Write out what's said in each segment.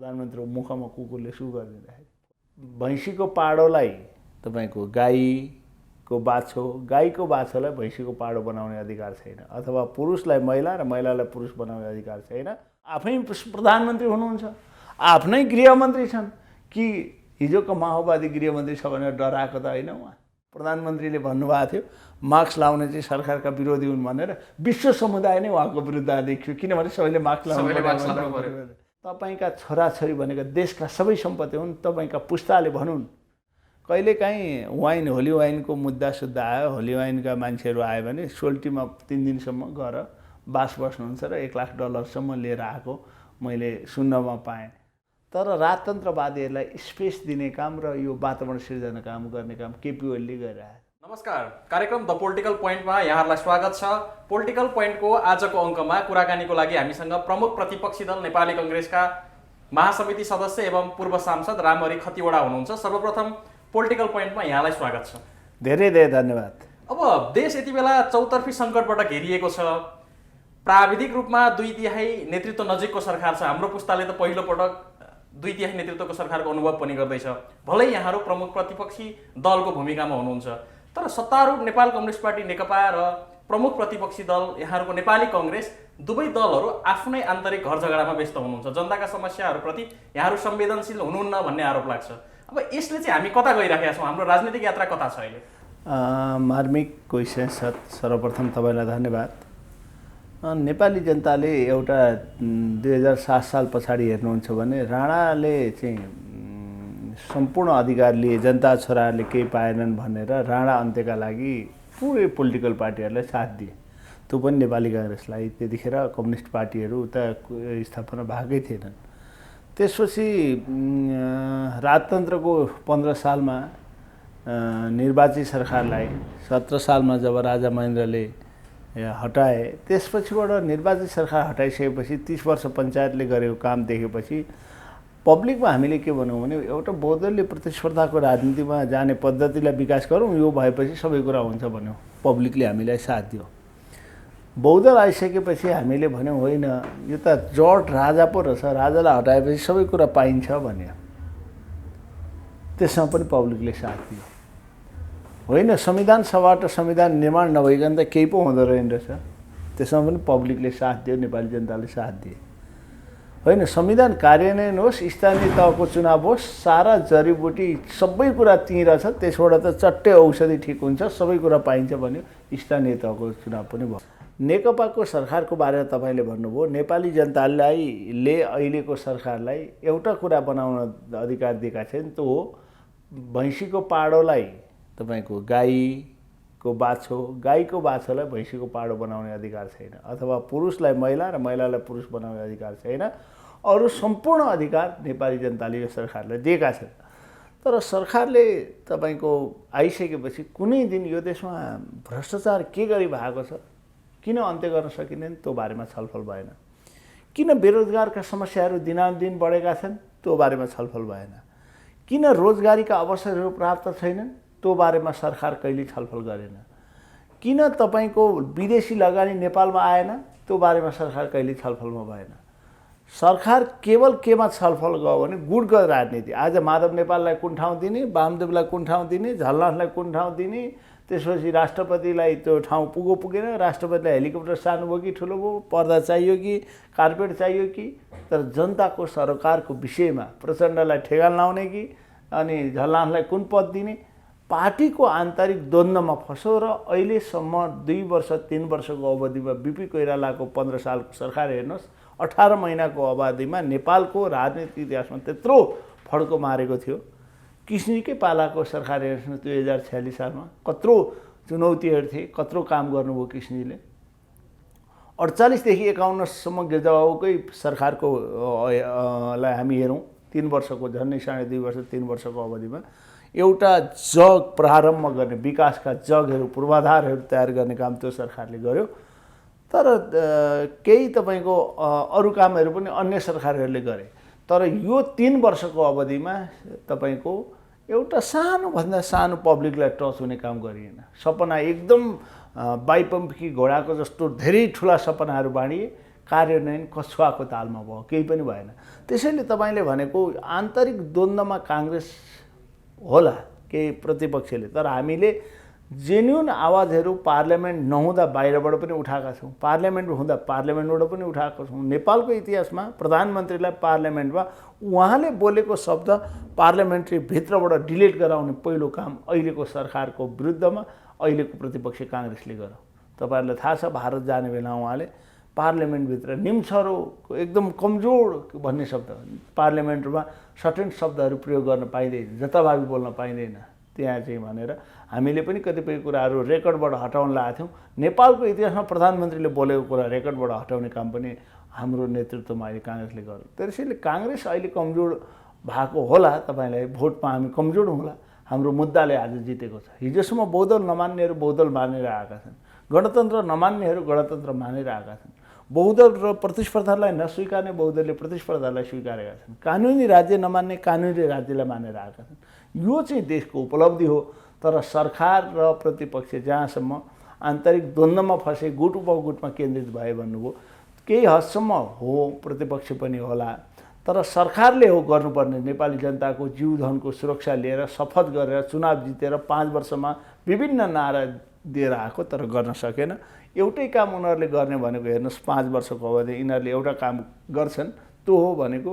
प्रधानमन्त्रीको मुखमा कुकुरले सु गरिदिँदाखेरि भैँसीको पाडोलाई तपाईँको गाईको बाछोलाई भैँसीको पाडो बनाउने अधिकार छैन, अथवा पुरुषलाई महिला र महिलालाई पुरुष बनाउने अधिकार छैन। आफै प्रधानमन्त्री हुनुहुन्छ, आफ्नै गृहमन्त्री छन् कि हिजोको माओवादी गृहमन्त्री छ भनेर डराएको त होइन। उहाँ प्रधानमन्त्रीले भन्नुभएको थियो मास्क लाउने चाहिँ सरकारका विरोधी हुन् भनेर, विश्व समुदाय नै उहाँको विरुद्ध देखियो, किनभने सबैले मास्क लाउनु पर्यो। तपाईँका छोराछोरी भनेका देशका सबै सम्पत्ति हुन्, तपाईँका पुस्ताले भनुन्। कहिलेकाहीँ वाइन होली वाइनको मुद्दा सुद्धा आयो, होली वाइनका मान्छेहरू आयो भने सोल्टीमा 3 दिनसम्म गएर बास बस्नुहुन्छ र $1,00,000 लिएर आएको मैले सुन्नमा पाएँ। तर राजतन्त्रवादीहरूलाई स्पेस दिने काम र यो वातावरण सिर्जना काम गर्ने काम केपी ओलीले गरिरहेको। नमस्कार, कार्यक्रम द पोलिटिकल पोइन्टमा यहाँहरूलाई स्वागत छ। पोलिटिकल पोइन्टको आजको अङ्कमा कुराकानीको लागि हामीसँग प्रमुख प्रतिपक्षी दल नेपाली कङ्ग्रेसका महासमिति सदस्य एवं पूर्व सांसद रामहरि खतिवडा हुनुहुन्छ। सर्वप्रथम पोलिटिकल पोइन्टमा यहाँलाई स्वागत छ। धेरै धेरै धन्यवाद। अब देश यति बेला चौतर्फी सङ्कटबाट घेरिएको छ। प्राविधिक रूपमा 2/3 नेतृत्व नजिकको सरकार छ। हाम्रो पुस्ताले त पहिलो पटक 2/3 नेतृत्वको सरकारको अनुभव पनि गर्दैछ। भलै यहाँहरू प्रमुख प्रतिपक्षी दलको भूमिकामा हुनुहुन्छ, तर सत्तारूढ नेपाल कम्युनिस्ट पार्टी नेकपा र प्रमुख प्रतिपक्षी दल यहाँहरूको नेपाली कङ्ग्रेस दुवै दलहरू आफ्नै आन्तरिक घर झगडामा व्यस्त हुनुहुन्छ। जनताका समस्याहरूप्रति यहाँहरू संवेदनशील हुनुहुन्न भन्ने आरोप लाग्छ। अब यसले चाहिँ हामी कता गइराखेका छौँ? हाम्रो राजनीतिक यात्रा कता छ अहिले? मार्मिक क्वेसन छ। सर्वप्रथम तपाईँलाई धन्यवाद। नेपाली जनताले एउटा 2007 साल पछाडि हेर्नुहुन्छ भने राणाले चाहिँ सम्पूर्ण अधिकार लिए, जनता छोराहरूले केही पाएनन् भनेर राणा अन्त्यका लागि पुरै पोलिटिकल पार्टीहरूलाई साथ दिए। त्यो पनि नेपाली काङ्ग्रेसलाई। त्यतिखेर कम्युनिस्ट पार्टीहरू उता स्थापना भएकै थिएनन्। त्यसपछि राजतन्त्रको 15 सालमा निर्वाचित सरकारलाई 17 सालमा जब राजा महेन्द्रले हटाए, त्यसपछिबाट निर्वाचित सरकार हटाइसकेपछि 30 वर्ष पञ्चायतले गरेको काम देखेपछि पब्लिकमा हामीले के भनौँ भने एउटा बहुदलीय प्रतिस्पर्धाको राजनीतिमा जाने पद्धतिलाई विकास गरौँ, यो भएपछि सबै कुरा हुन्छ भन्यो। पब्लिकले हामीलाई साथ दियो। बहुदल आइसकेपछि हामीले भन्यौँ होइन, यो त जट राजा पो रहेछ, राजालाई हटाएपछि सबै कुरा पाइन्छ भन्यो। त्यसमा पनि पब्लिकले साथ दियो। होइन, संविधान सभाबाट संविधान निर्माण नभइकन त केही पो हुँदो रहेछ, त्यसमा पनि पब्लिकले साथ दियो, नेपाली जनताले साथ दिए। होइन, संविधान कार्यान्वयन होस्, स्थानीय तहको चुनाव होस्, सारा जडीबुटी सबै कुरा त्यहीँ रहेछ, त्यसबाट त चट्टै औषधि ठिक हुन्छ, सबै कुरा पाइन्छ भन्यो। स्थानीय तहको चुनाव पनि भयो। नेकपाको सरकारको बारेमा तपाईँले भन्नुभयो। नेपाली जनताले अहिलेको सरकारलाई एउटा कुरा बनाउन अधिकार दिएका छैन, त्यो हो भैँसीको पाडोलाई तपाईँको गाईको बाछोलाई भैँसीको पाडो बनाउने अधिकार छैन, अथवा पुरुषलाई महिला र महिलालाई पुरुष बनाउने अधिकार छैन। अरू सम्पूर्ण अधिकार नेपाली जनताले यो सरकारलाई दिएका छन्। तर सरकारले तपाईँको आइसकेपछि कुनै दिन यो देशमा भ्रष्टाचार के गरी भएको छ, किन अन्त्य गर्न सकिँदैन, त्यो बारेमा छलफल भएन। किन बेरोजगारका समस्याहरू दिनानुदिन बढेका छन्, त्यो बारेमा छलफल भएन। किन रोजगारीका अवसरहरू प्राप्त छैनन्, त्यो बारेमा सरकार कहिले छलफल गरेन। किन तपाईँको विदेशी लगानी नेपालमा आएन, त्यो बारेमा सरकार कहिले छलफलमा भएन। सरकार केवल केमा छलफल गयो भने गुटगत राजनीति। आज माधव नेपाललाई कुन ठाउँ दिने, वामदेवलाई कुन ठाउँ दिने, झलनाथलाई कुन ठाउँ दिने, त्यसपछि राष्ट्रपतिलाई त्यो ठाउँ पुगेन, राष्ट्रपतिलाई हेलिकप्टर सानो भयो कि ठुलो भयो, पर्दा चाहियो कि कार्पेट चाहियो कि, तर जनताको सरकारको विषयमा प्रचण्डलाई ठेगान लाउने कि अनि झलनाथलाई कुन पद दिने, पार्टीको आन्तरिक द्वन्द्वमा फस्यो। र अहिलेसम्म 2 वर्ष 3 वर्षको अवधिमा बिपी कोइरालाको 15 सालको सरकार हेर्नुहोस्, 18 महिनाको अवधिमा नेपालको राजनीतिक इतिहासमा त्यत्रो फड्को मारेको थियो। किस्नीकै पालाको सरकार हेर्नुहोस्, 2046 सालमा कत्रो चुनौतीहरू थिए, कत्रो काम गर्नुभयो किस्नीले। 48 देखि 51 सम्म गिर्जाबाबुकै सरकारको लाई हामी हेरौँ, 3 वर्षको झन्डै 2.5 वर्ष 3 वर्षको अवधिमा एउटा जग प्रारम्भ गर्ने, विकासका जगहरू पूर्वाधारहरू तयार गर्ने काम त्यो सरकारले गर्यो। तर केही तपाईँको अरू कामहरू पनि अन्य सरकारहरूले गरे। तर यो 3 वर्षको अवधिमा तपाईँको एउटा सानोभन्दा सानो पब्लिकलाई टच हुने काम गरिएन। सपना एकदम बाइपम्पकी घोडाको जस्तो धेरै ठुला सपनाहरू बाँडिए, कार्यान्वयन कछुवाको तालमा भयो, केही पनि भएन। त्यसैले तपाईँले भनेको आन्तरिक द्वन्द्वमा काङ्ग्रेस होला केही प्रतिपक्षले, तर हामीले जेन्युन आवाजहरू पार्लियामेन्ट नहुँदा बाहिरबाट पनि उठाएका छौँ, पार्लियामेन्ट हुँदा पार्लियामेन्टबाट पनि उठाएका छौँ। नेपालको इतिहासमा प्रधानमन्त्रीलाई पार्लियामेन्टमा उहाँले बोलेको शब्द पार्लियामेन्ट्री भित्रबाट डिलिट गराउने पहिलो काम अहिलेको सरकारको विरुद्धमा अहिलेको प्रतिपक्ष काङ्ग्रेसले गर्यो। तपाईँहरूलाई थाहा छ भारत जाने बेला उहाँले पार्लियामेन्टभित्र निम्छरोको एकदम कमजोर भन्ने शब्द, पार्लियामेन्टमा सर्टेन शब्दहरू प्रयोग गर्न पाइँदैन, जताभावी बोल्न पाइँदैन त्यहाँ चाहिँ भनेर हामीले पनि कतिपय कुराहरू रेकर्डबाट हटाउन लागेको थियौँ। नेपालको इतिहासमा प्रधानमन्त्रीले बोलेको कुरा रेकर्डबाट हटाउने काम पनि हाम्रो नेतृत्वमा अहिले काङ्ग्रेसले गर्यो। त्यसैले काङ्ग्रेस अहिले कमजोर भएको होला, तपाईँलाई भोटमा हामी कमजोर होला, हाम्रो मुद्दाले आज जितेको छ। हिजोसम्म बहुदल नमान्नेहरू बहुदल मानेर आएका छन्, गणतन्त्र नमान्नेहरू गणतन्त्र मानेर आएका छन्, बहुदल र प्रतिस्पर्धालाई नस्वीकार्ने बहुदलले प्रतिस्पर्धालाई स्वीकारेका छन्, कानुनी राज्य नमान्ने कानुनी राज्यलाई मानेर आएका छन्। यो चाहिँ देशको उपलब्धि हो। तर सरकार र प्रतिपक्ष जहाँसम्म आन्तरिक द्वन्द्वमा फँसे गुट उपगुटमा केन्द्रित भए भन्नुभयो, केही हदसम्म हो प्रतिपक्ष पनि होला, तर सरकारले हो गर्नुपर्ने। नेपाली जनताको जीवधनको सुरक्षा लिएर शपथ गरेर चुनाव जितेर 5 वर्षमा विभिन्न नारा दिएर आएको, तर गर्न सकेन। एउटै काम उनीहरूले गर्ने भनेको हेर्नुहोस्, 5 वर्षको अवधि यिनीहरूले एउटा काम गर्छन्, त्यो हो भनेको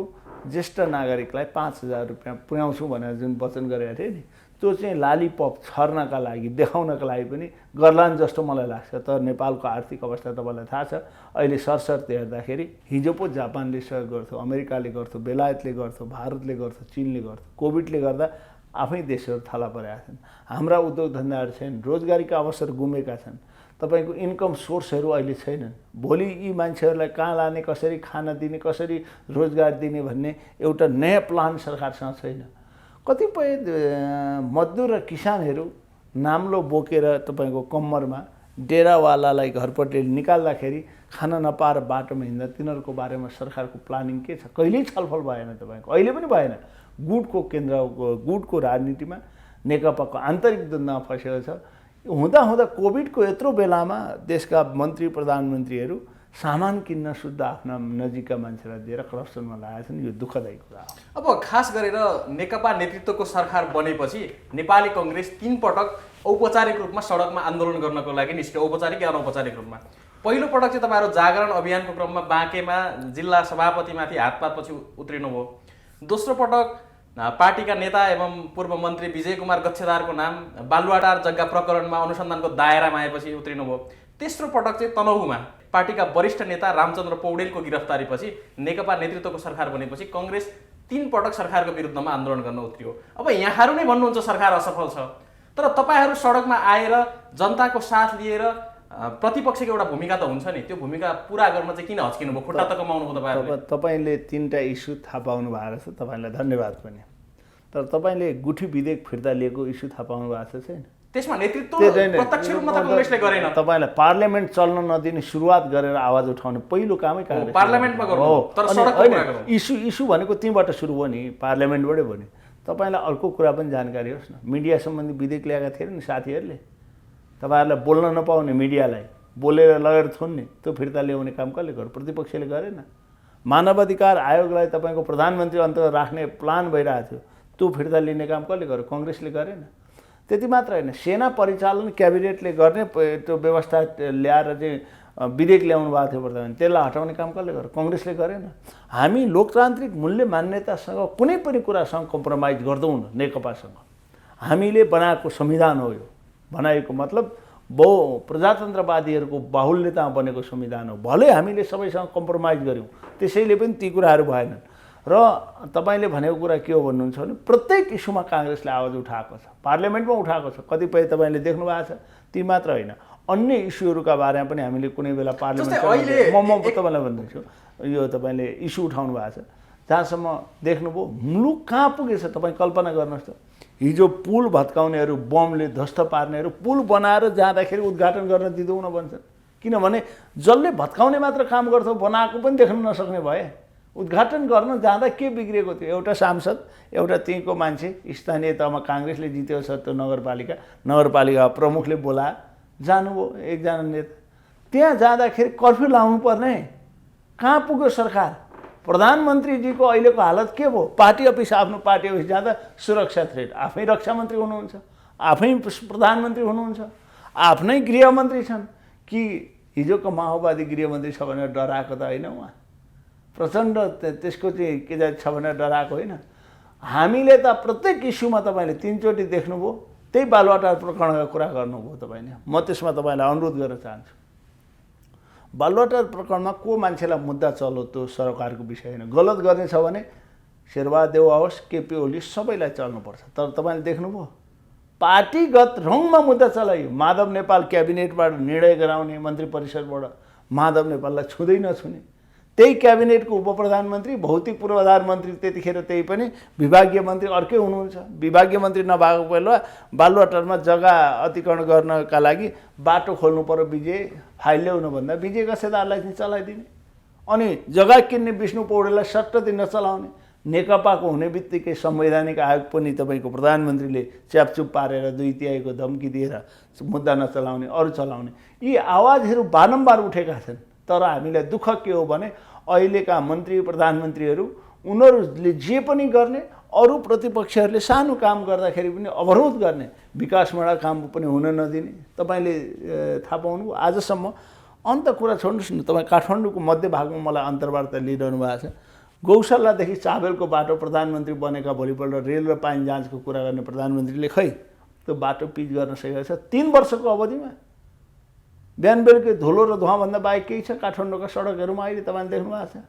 ज्येष्ठ नागरिकलाई 5,000 रुपियाँ पुर्याउँछु भनेर जुन वचन गरेका थिए नि, त्यो चाहिँ लालीपप छर्नका लागि देखाउनका लागि पनि गर्लान् जस्तो मलाई लाग्छ। तर नेपालको आर्थिक अवस्था तपाईँलाई थाहा छ, अहिले सरसर्ती हेर्दाखेरि हिजो पो जापानले सहयोग गर्थ्यो, अमेरिकाले गर्थ्यो, बेलायतले गर्थ्यो, भारतले गर्थ्यो, चीनले गर्थ्यो। कोभिडले गर्दा आफै देशहरू थला परेका छन्, हाम्रा उद्योग धन्दाहरू छैन, रोजगारीका अवसर गुमेका छन्, तपाईँको इन्कम सोर्सहरू अहिले छैनन्। भोलि यी मान्छेहरूलाई कहाँ लाने, कसरी खाना दिने, कसरी रोजगार दिने भन्ने एउटा नयाँ प्लान सरकारसँग छैन। कतिपय मजदुर र किसानहरू नाम्लो बोकेर तपाईँको कम्मरमा डेरावालालाई घरपट्टि निकाल्दाखेरि खाना नपाएर बाटोमा हिँड्दा तिनीहरूको बारेमा सरकारको प्लानिङ के छ? कहिल्यै छलफल भएन, तपाईँको अहिले पनि भएन। गुटको केन्द्रको गुटको राजनीतिमा नेकपाको आन्तरिक द्वन्द्वमा फँसेको छ। हुँदा कोभिडको यत्रो बेलामा देशका मन्त्री प्रधानमन्त्रीहरू सामान किन्न शुद्ध आफ्ना नजिकका मान्छेलाई दिएर करप्सनमा लागेका छन्। यो दुःखदायी कुरा हो। अब खास गरेर नेकपा नेतृत्वको सरकार बनेपछि नेपाली कङ्ग्रेस 3 पटक औपचारिक रूपमा सडकमा आन्दोलन गर्नको लागि निस्क्यो, औपचारिक या अनौपचारिक रूपमा। पहिलो पटक चाहिँ तपाईँहरू जागरण अभियानको क्रममा बाँकेमा जिल्ला सभापतिमाथि हातपातपछि उत्रिनुभयो। दोस्रो पटक पार्टीका नेता एवं पूर्व मन्त्री विजय कुमार गच्छेदारको नाम बालुवाटार जग्गा प्रकरणमा अनुसन्धानको दायरामा आएपछि उत्रिनुभयो। तेस्रो पटक चाहिँ तनहुमा पार्टीका वरिष्ठ नेता रामचन्द्र पौडेलको गिरफ्तारीपछि नेकपा नेतृत्वको सरकार बनेपछि कङ्ग्रेस 3 पटक सरकारको विरुद्धमा आन्दोलन गर्न उत्रियो। अब यहाँहरू नै भन्नुहुन्छ सरकार असफल छ, तर तपाईँहरू सडकमा आएर जनताको साथ लिएर प्रतिपक्षको एउटा भूमिका त हुन्छ नि, त्यो भूमिका पुरा गर्न चाहिँ किन हच्किनु भयो? खुट्टा त कमाउनु भयो तपाईँहरूले। तपाईँले 3टा इस्यु थाहा पाउनु भएको छ, तपाईँलाई धन्यवाद पनि। तर तपाईँले गुठी विधेयक फिर्ता लिएको इस्यु थाहा पाउनु भएको छ छैन? त्यसमा नेतृत्व प्रत्यक्ष रूपमा त कङ्ग्रेसले गरेन। तपाईँलाई पार्लियामेन्ट चल्न नदिने सुरुवात गरेर आवाज उठाउने पहिलो कामै काङ्ग्रेस पार्लियामेन्टमा गर्नु, तर सडकमा गर्न इस्यु भनेको त्यहीँबाट सुरु भयो नि, पार्लियामेन्टबाटै भयो नि। तपाईँलाई अर्को कुरा पनि जानकारी होस् न, मिडिया सम्बन्धी विधेयक ल्याएका थिए नि साथीहरूले, तपाईँहरूलाई बोल्न नपाउने मिडियालाई बोलेर लगेर थुन्ने, त्यो फिर्ता ल्याउने काम कसले गर्यो? प्रतिपक्षले गरेन। मानवाधिकार आयोगलाई तपाईँको प्रधानमन्त्री अन्तर्गत राख्ने प्लान भइरहेको थियो, त्यो फिर्ता लिने काम कसले गर्यो? कङ्ग्रेसले गरेन। त्यति मात्र होइन, सेना परिचालन क्याबिनेटले गर्ने त्यो व्यवस्था ल्याएर चाहिँ विधेयक ल्याउनु भएको थियो प्रधानमन्त्री, त्यसलाई हटाउने काम कसले गर्यो? कङ्ग्रेसले गरेन। हामी लोकतान्त्रिक मूल्य मान्यतासँग कुनै पनि कुरासँग कम्प्रोमाइज गर्दैनौँ नेकपासँग। हामीले बनाएको संविधान हो यो, बनाएको मतलब प्रजातन्त्रवादीहरूको बाहुल्यतामा बनेको संविधान हो। भले हामीले सबैसँग कम्प्रोमाइज गऱ्यौँ, त्यसैले पनि ती कुराहरू भएनन्। र तपाईँले भनेको कुरा के हो भन्नुहुन्छ भने प्रत्येक इस्युमा काङ्ग्रेसले आवाज उठाएको छ, पार्लियामेन्टमा उठाएको छ। कतिपय तपाईँले देख्नु भएको छ, ती मात्र होइन, अन्य इस्युहरूका बारेमा पनि हामीले कुनै बेला पार्लियामेन्ट म तपाईँलाई भन्दैछु, यो तपाईँले इस्यु उठाउनु भएको छ जहाँसम्म देख्नुभयो मुलुक कहाँ पुगेछ। तपाईँ कल्पना गर्नुहोस् त, हिजो पुल भत्काउनेहरू, बमले ध्वस्त पार्नेहरू पुल बनाएर जाँदाखेरि उद्घाटन गर्न दिँदैन भन्छन्। किनभने जसले भत्काउने मात्र काम गर्थ्यो, बनाएको पनि देख्न नसक्ने भए। उद्घाटन गर्न जाँदा के बिग्रिएको थियो? एउटा सांसद, एउटा त्यहीँको मान्छे, स्थानीय तहमा काङ्ग्रेसले जितेको छ त्यो नगरपालिका प्रमुखले बोलाए, जानुभयो एकजना नेता। त्यहाँ जाँदाखेरि कर्फ्यू लाउनु पर्ने, कहाँ पुग्यो सरकार? प्रधानमन्त्रीजीको अहिलेको हालत के भयो? पार्टी अफिस, आफ्नो पार्टी अफिस जाँदा सुरक्षा थ्रेट, आफै रक्षा मन्त्री हुनुहुन्छ, आफै प्रधानमन्त्री हुनुहुन्छ, आफ्नै गृहमन्त्री छन्। कि हिजोको माओवादी गृहमन्त्री छ भनेर डराएको त होइन उहाँ? प्रचण्ड त्यसको चाहिँ के छ भनेर डराएको होइन? हामीले त प्रत्येक इस्युमा तपाईँले 3 चोटि देख्नुभयो, त्यही बालुवाटार प्रकरणका कुरा गर्नुभयो तपाईँले। म त्यसमा तपाईँलाई अनुरोध गर्न चाहन्छु, बालुवाटार प्रकरणमा को मान्छेलाई मुद्दा चल्यो त्यो सरकारको विषय होइन। गलत गर्ने छ भने शेरबहादेव आओस्, केपी ओली सबैलाई चल्नुपर्छ। तर तपाईँले देख्नुभयो पार्टीगत रङमा मुद्दा चलाइयो। माधव नेपाल क्याबिनेटबाट निर्णय गराउने, मन्त्री परिषदबाट माधव नेपाललाई छुँदै नछुने, त्यही क्याबिनेटको उपप्रधानमन्त्री, भौतिक पूर्वाधार मन्त्री त्यतिखेर त्यही पनि विभागीय मन्त्री अर्कै हुनुहुन्छ। विभागीय मन्त्री नभएको बेला बालुवाटारमा जग्गा अतिक्रमण गर्नका लागि बाटो खोल्नु पर्यो, विजय फाइल ल्याउनु भन्दा विजय कसेदारलाई चाहिँ चलाइदिने, अनि जग्गा किन्ने विष्णु पौडेललाई सट्ट दिन चलाउने। नेकपाको हुने बित्तिकै संवैधानिक आयोग पनि तपाईँको प्रधानमन्त्रीले च्यापचुप पारेर 2/3 धम्की दिएर मुद्दा नचलाउने, अरू चलाउने। यी आवाजहरू बारम्बार उठेका छन्। तर हामीलाई दुःख के हो भने अहिलेका मन्त्री प्रधानमन्त्रीहरू उनीहरूले जे पनि गर्ने, अरू प्रतिपक्षहरूले सानो काम गर्दाखेरि पनि अवरोध गर्ने, विकासमूलक काम पनि हुन नदिने। तपाईँले थाहा पाउनुभयो आजसम्म। अन्त कुरा छोड्नुहोस् न, तपाईँ काठमाडौँको मध्यभागमा मलाई अन्तर्वार्ता लिइरहनु भएको छ। गौशालादेखि चाबेलको बाटो प्रधानमन्त्री बनेका भोलिपल्ट रेल र पानी जाँचको कुरा गर्ने प्रधानमन्त्रीले खै त्यो बाटो पिच गर्न सकेको छ 3 वर्षको अवधिमा। बिहान बेलुकै धुलो र धुवाँभन्दा बाहेक केही छ काठमाडौँका सडकहरूमा? अहिले तपाईँले देख्नु भएको छ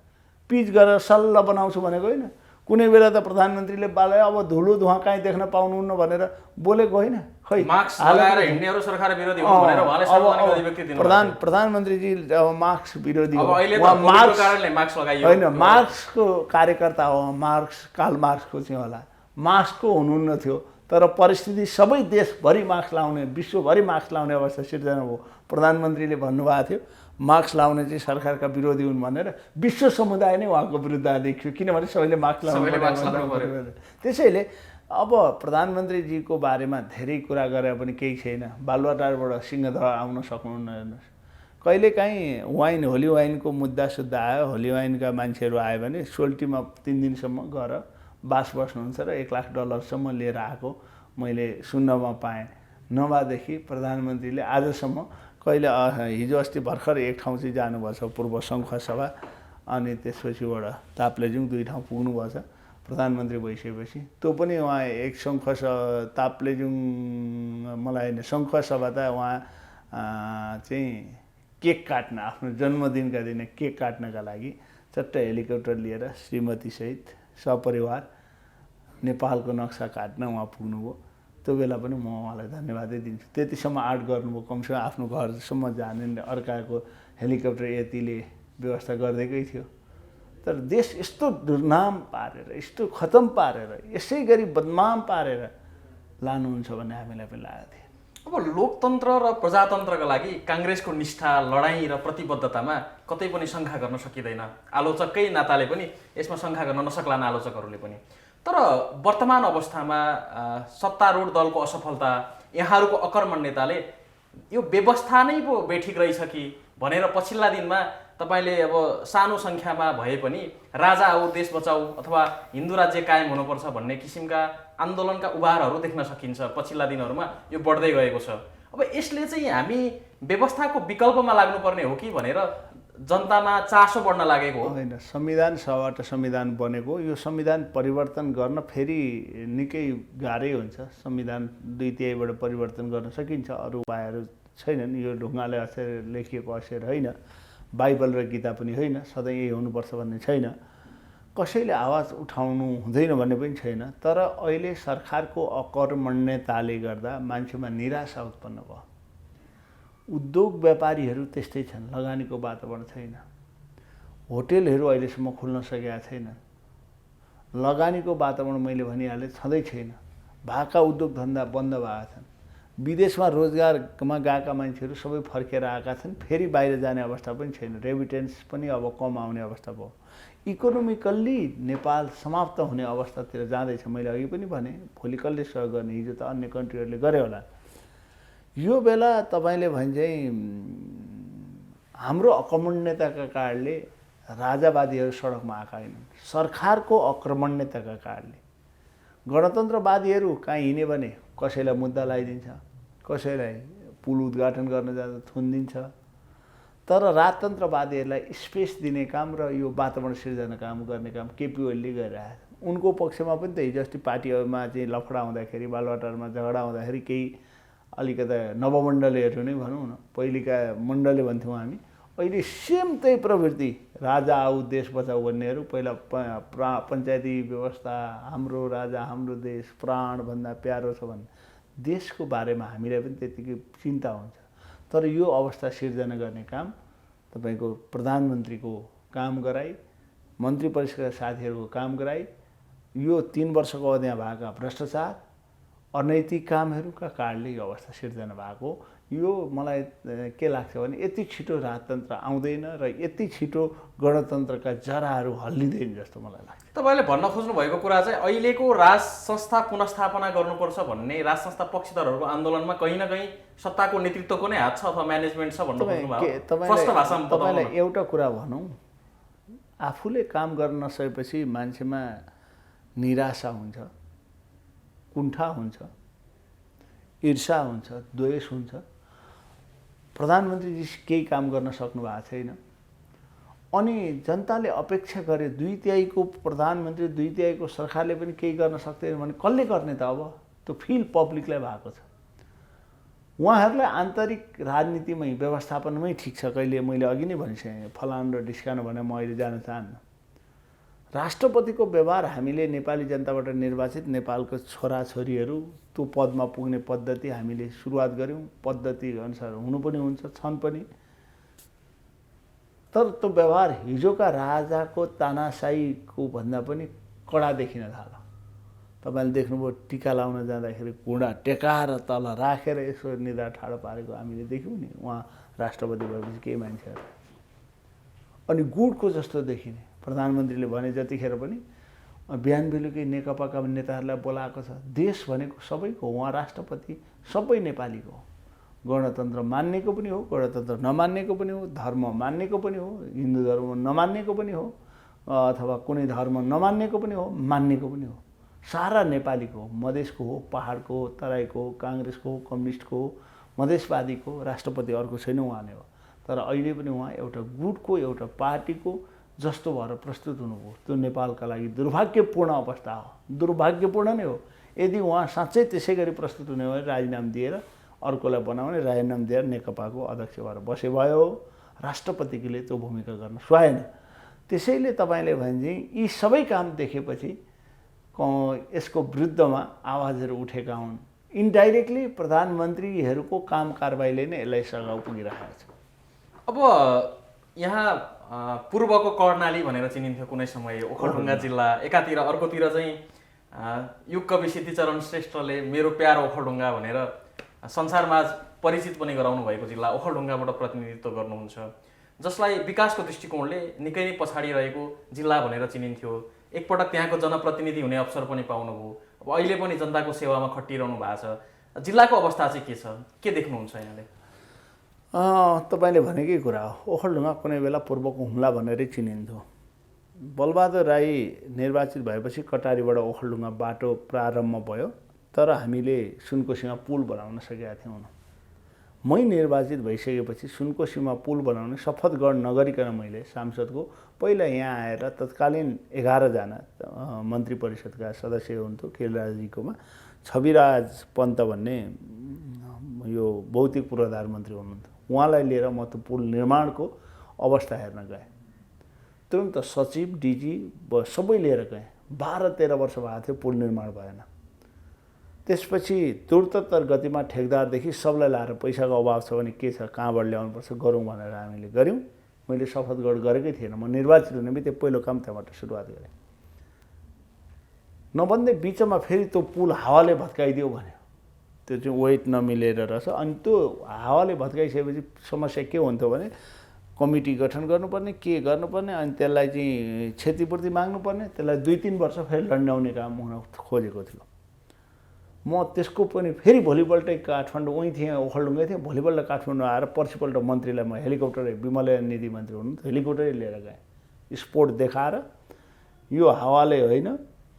पिच गरेर सल्ल बनाउँछु भनेको होइन। कुनै बेला त प्रधानमन्त्रीले बाले अब धुलो धुवाँ कहीँ देख्न पाउनुहुन्न भनेर बोलेको होइन। खै मास्क लगाएर हिँड्नेहरू सरकार विरोधी हुन् भनेर उहाँले सार्वजनिक अभिव्यक्ति दिनुभयो। प्रधानमन्त्रीजी अब मार्क्स विरोधी हो। अहिले त कोभिडको कारणले मास्क लगाइयो होइन, मार्क्सको कार्यकर्ता हो। मार्क्स कार्ल मार्क्सको चाहिँ होला, मार्क्सको हुनुहुन्न थियो। तर परिस्थिति सबै देशभरि मास्क लाउने, विश्वभरि मास्क लाउने अवस्था सिर्जना भयो। प्रधानमन्त्रीले भन्नुभएको थियो मास्क लाउने चाहिँ सरकारका विरोधी हुन् भनेर। विश्व समुदाय नै उहाँको विरुद्ध देखियो, किनभने सबैले मास्क लाउनु पर्यो। त्यसैले अब प्रधानमन्त्रीजीको बारेमा धेरै कुरा गरे पनि केही छैन। बालुवाटारबाट सिंहदह आउन सक्नुहुन्न। हेर्नुहोस्, कहिलेकाहीँ वाइन, होली वाइनको मुद्दा सुद्धा आयो, होली वाइनका मान्छेहरू आयो भने सोल्टीमा 3 दिनसम्म गएर बास बस्नुहुन्छ र $1,00,000 लिएर आएको मैले सुन्नमा पाएँ। नभएदेखि प्रधानमन्त्रीले आजसम्म कहिले हिजो अस्ति भर्खर एक ठाउँ चाहिँ जानुभएछ, पूर्व सङ्खुवासभा, अनि त्यसपछिबाट ताप्लेजुङ 2 ठाउँ पुग्नुभएछ प्रधानमन्त्री भइसकेपछि। त्यो पनि उहाँ एक ताप्लेजुङ मलाई होइन सङ्खुवासभा त उहाँ चाहिँ केक काट्न, आफ्नो जन्मदिनका दिन केक काट्नका लागि चट्ट हेलिकप्टर लिएर श्रीमतीसहित सपरिवार नेपालको नक्सा काट्न उहाँ पुग्नुभयो। त्यो बेला पनि म उहाँलाई धन्यवादै दिन्छु। त्यतिसम्म आर्ट गर्नुभयो, कमसेकम आफ्नो घरसम्म जाने अर्काको हेलिकप्टर यतिले व्यवस्था गरिदिएकै थियो। तर देश यस्तो दुर्नाम पारेर, यस्तो खतम पारेर, यसै गरी बदनाम पारेर लानुहुन्छ भन्ने हामीलाई पनि लागेको थियो। अब लोकतन्त्र र प्रजातन्त्रका लागि काङ्ग्रेसको निष्ठा, लडाइँ र प्रतिबद्धतामा कतै पनि शङ्का गर्न सकिँदैन। आलोचककै नाताले पनि यसमा शङ्का गर्न नसक्लान् आलोचकहरूले पनि। तर वर्तमान अवस्थामा सत्तारूढ दलको असफलता, यहाँहरूको अकर्मण्यताले यो व्यवस्था नै पो बेठिक रहेछ कि भनेर पछिल्ला दिनमा तपाईँले अब सानो सङ्ख्यामा भए पनि राजा आऊ देश बचाऊ अथवा हिन्दू राज्य कायम हुनुपर्छ भन्ने किसिमका आन्दोलनका उभारहरू देख्न सकिन्छ। पछिल्ला दिनहरूमा यो बढ्दै गएको छ। अब यसले चाहिँ हामी व्यवस्थाको विकल्पमा लाग्नुपर्ने हो कि भनेर जनतामा चासो बढ्न लागेको हो। होइन, संविधान सभाबाट संविधान बनेको, यो संविधान परिवर्तन गर्न फेरि निकै गाह्रै हुन्छ। संविधान 2/3बाट परिवर्तन गर्न सकिन्छ, अरू उपायहरू छैनन्। यो ढुङ्गाले अक्षर लेखिएको अक्षर होइन, बाइबल र गीता पनि होइन, सधैँ यही हुनुपर्छ भन्ने छैन। कसैले आवाज उठाउनु हुँदैन भन्ने पनि छैन। तर अहिले सरकारको अकर्मण्यताले गर्दा मान्छेमा निराशा उत्पन्न भयो। उद्योग व्यापारीहरू त्यस्तै छन्, लगानीको वातावरण छैन। होटेलहरू अहिलेसम्म खुल्न सकेका छैनन्। लगानीको वातावरण मैले भनिहालेँ छँदै छैन। भएका उद्योग धन्दा बन्द भएका छन्। विदेशमा रोजगारमा गएका मान्छेहरू सबै फर्केर आएका छन्। फेरि बाहिर जाने अवस्था पनि छैन। रेमिटेन्स पनि अब कम आउने अवस्था भयो। इकोनोमिकल्ली नेपाल समाप्त हुने अवस्थातिर जाँदैछ। मैले अघि पनि भने भोलि कसले सहयोग गर्ने, हिजो त अन्य कन्ट्रीहरूले गरे होला। यो बेला तपाईँले भने चाहिँ हाम्रो अकर्मण्यताका कारणले राजावादीहरू सडकमा आएका होइनन्, सरकारको अक्रमण्यताका कारणले। गणतन्त्रवादीहरू कहाँ हिँड्यो भने कसैलाई मुद्दा लगाइदिन्छ, कसैलाई पुल उद्घाटन गर्न जाँदा थुनिदिन्छ। तर राजतन्त्रवादीहरूलाई स्पेस दिने काम र यो वातावरण सिर्जना गर्ने काम केपी ओलीले गरिरहेको छ। उनको पक्षमा पनि त हिजो अस्ति पार्टीमा चाहिँ लफडा हुँदाखेरि, बालवाटारमा झगडा हुँदाखेरि केही अलिकता नवमण्डलीहरू नै भनौँ न, पहिलेका मण्डली भन्थ्यौँ हामी, अहिले सेम त्यही प्रवृत्ति, राजा आऊ देश बचाऊ भन्नेहरू। पहिला पञ्चायती व्यवस्था, हाम्रो राजा हाम्रो देश प्राणभन्दा प्यारो छ भन्ने देशको बारेमा हामीलाई पनि त्यतिकै चिन्ता हुन्छ। तर यो अवस्था सिर्जना गर्ने काम तपाईँको प्रधानमन्त्रीको काम गराई, मन्त्री परिषदका साथीहरूको काम गराई, यो 3 वर्षको अवधिमा भएका भ्रष्टाचार अनैतिक कामहरूका कारणले यो अवस्था सिर्जना भएको। यो मलाई के लाग्छ भने यति छिटो राजतन्त्र आउँदैन र यति छिटो गणतन्त्रका जराहरू हल्लिँदैन जस्तो मलाई लाग्छ। तपाईँले भन्न खोज्नु भएको कुरा चाहिँ अहिलेको राज संस्था पुनर्स्थापना गर्नुपर्छ भन्ने राज संस्था पक्षधरहरूको आन्दोलनमा कहीँ न कहीँ सत्ताको नेतृत्वको नै हात छ अथवा म्यानेजमेन्ट छ भन्नु खोज्नुभयो। स्पष्ट भाषामा तपाईँलाई एउटा कुरा भनौँ, आफूले काम गर्न नसकेपछि मान्छेमा निराशा हुन्छ, कुण्ठा हुन्छ, ईर्षा हुन्छ, द्वेष हुन्छ। प्रधानमन्त्रीजी केही काम गर्न सक्नु भएको छैन अनि जनताले अपेक्षा गरे 2/3 प्रधानमन्त्री 2/3 सरकारले पनि केही गर्न सक्दैन भने कसले गर्ने त? अब त्यो फिल पब्लिकलाई भएको छ। उहाँहरूलाई आन्तरिक राजनीतिमै व्यवस्थापनमै ठिक छ। कहिले मैले अघि नै भनिसकेँ, फलानु र ढिस्कानु भने म अहिले जान चाहन्न। राष्ट्रपतिको व्यवहार हामीले नेपाली जनताबाट निर्वाचित नेपालको छोराछोरीहरू त्यो पदमा पुग्ने पद्धति हामीले सुरुवात गऱ्यौँ। पद्धति अनुसार हुनु पनि हुन्छ, छन् पनि। तर त्यो व्यवहार हिजोका राजाको तानाशाहीको भन्दा पनि कडा देखिन थाल्यो। तपाईँले देख्नुभयो टिका लाउन जाँदाखेरि घुँडा टेकाएर तल राखेर यसो निधार ठाडो पारेको हामीले देख्यौँ नि उहाँ राष्ट्रपति भएपछि केही मान्छेहरू। अनि गुडको जस्तो देखिने प्रधानमन्त्रीले भने जतिखेर पनि बिहान बेलुकै नेकपाका नेताहरूलाई बोलाएको छ। देश भनेको सबैको, उहाँ राष्ट्रपति सबै नेपालीको हो। गणतन्त्र मान्नेको पनि हो, गणतन्त्र नमान्नेको पनि हो, धर्म मान्नेको पनि हो, हिन्दू धर्म नमान्नेको पनि हो, अथवा कुनै धर्म नमान्नेको पनि हो, मान्नेको पनि हो। सारा नेपालीको हो, मधेसको हो, पहाडको हो, तराईको हो, काङ्ग्रेसको हो, कम्युनिस्टको हो, मधेसवादीको, राष्ट्रपति अर्को छैन, उहाँ नै हो। तर अहिले पनि उहाँ एउटा गुटको, एउटा पार्टीको जस्तो भएर प्रस्तुत हुनुभयो। त्यो नेपालका लागि दुर्भाग्यपूर्ण अवस्था हो, दुर्भाग्यपूर्ण नै हो। यदि उहाँ साँच्चै त्यसै गरी प्रस्तुत हुने हो भने राजीनामा दिएर अर्कोलाई बनाउने, राजीनामा दिएर नेकपाको अध्यक्ष भएर बसे भयो। राष्ट्रपतिले त्यो भूमिका गर्न सुहाएन। त्यसैले तपाईँले भने चाहिँ यी सबै काम देखेपछि यसको विरुद्धमा आवाजहरू उठेका हुन्। इन्डाइरेक्टली प्रधानमन्त्रीहरूको काम कारबाहीले नै यसलाई सघाउ पुगिरहेको छ। अब यहाँ पूर्वको कर्णाली भनेर चिनिन्थ्यो कुनै समय ओखलढुङ्गा जिल्ला, एकातिर अर्कोतिर चाहिँ युग कवि सिद्धिचरण श्रेष्ठले मेरो प्यारो ओखलढुङ्गा भनेर संसारमाझ परिचित पनि गराउनु भएको जिल्ला ओखलढुङ्गाबाट प्रतिनिधित्व गर्नुहुन्छ, जसलाई विकासको दृष्टिकोणले निकै नै पछाडि रहेको जिल्ला भनेर चिनिन्थ्यो। एकपटक त्यहाँको जनप्रतिनिधि हुने अवसर पनि पाउनुभयो। अब अहिले पनि जनताको सेवामा खटिरहनु भएको छ। जिल्लाको अवस्था चाहिँ के छ, के देख्नुहुन्छ यहाँले? तपाईँले भनेकै कुरा हो। ओखलढुङ्गा कुनै बेला पूर्वको हुम्ला भनेरै चिनिन्थ्यो। बलबहादुर राई निर्वाचित भएपछि कटारीबाट ओखलढुङ्गा बाटो प्रारम्भ भयो, तर हामीले सुनकोसीमा पुल बनाउन सकेका थियौँ। मै निर्वाचित भइसकेपछि सुनकोसीमा पुल बनाउने शपथ ग्रहण नगरिकन मैले सांसदको पहिला यहाँ आएर तत्कालीन 11 जना मन्त्री परिषदका सदस्य हुनुहुन्थ्यो खेलराजीकोमा, छविराज पन्त भन्ने यो भौतिक पूर्वाधार मन्त्री हुनुहुन्थ्यो, उहाँलाई लिएर म त्यो पुल निर्माणको अवस्था हेर्न गएँ। तुरन्त सचिव, डिजी सबै लिएर गएँ। 12-13 वर्ष भएको थियो, पुल निर्माण भएन। त्यसपछि द्रुततर गतिमा ठेकदारदेखि सबलाई लाएर पैसाको अभाव छ भने के छ, कहाँबाट ल्याउनुपर्छ गरौँ भनेर हामीले गऱ्यौँ। मैले शपथ ग्रहण गरेकै थिएन, म निर्वाचित हुने बित्तिकै पहिलो काम त्यहाँबाट सुरुवात गरेँ। नभन्दै बिचमा फेरि त्यो पुल हावाले भत्काइदियो भन्यो। त्यो चाहिँ वेट नमिलेर रहेछ। अनि त्यो हावाले भत्काइसकेपछि समस्या के हुन्थ्यो भने कमिटी गठन गर्नुपर्ने, के गर्नुपर्ने, अनि त्यसलाई चाहिँ क्षतिपूर्ति माग्नुपर्ने, त्यसलाई 2-3 वर्ष फेरि लन्ड्याउने काम हुन खोजेको थियो। म त्यसको पनि फेरि भोलिपल्टै काठमाडौँ उहीँ थिएँ, ओखलढुङ्गै थिएँ। भोलिपल्ट काठमाडौँ आएर पर्सिपल्ट मन्त्रीलाई म हेलिकप्टर, विमल निधि मन्त्री हुनुहुन्थ्यो, हेलिकप्टरै लिएर गएँ। स्पोर्ट देखाएर यो हावाले होइन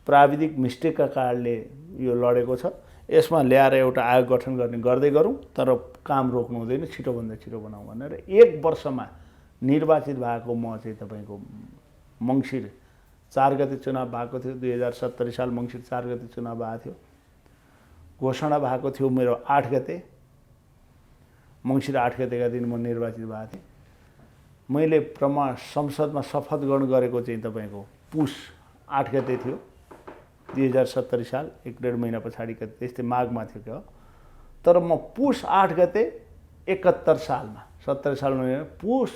प्राविधिक मिस्टेकका कारणले यो लडेको छ, यसमा ल्याएर एउटा आयोग गठन गर्दै गरौँ, तर काम रोक्नु हुँदैन, छिटोभन्दा छिटो बनाऊँ भनेर 1 वर्षमा निर्वाचित भएको म चाहिँ तपाईँको मङ्सिर 4 गते चुनाव भएको थियो। 2070 साल मङ्सिर 4 गते चुनाव भएको थियो। घोषणा भएको थियो मेरो 8 गते, मङ्सिर 8 गतेका दिन म निर्वाचित भएको थिएँ। मैले संसदमा शपथ ग्रहण गरेको चाहिँ तपाईँको पुस 8 गते थियो 2070 साल, 1.5 महिना पछाडि त्यस्तै माघमा थियो क्या। तर म पुस 8 गते 71 सालमा 70 सालमा पुस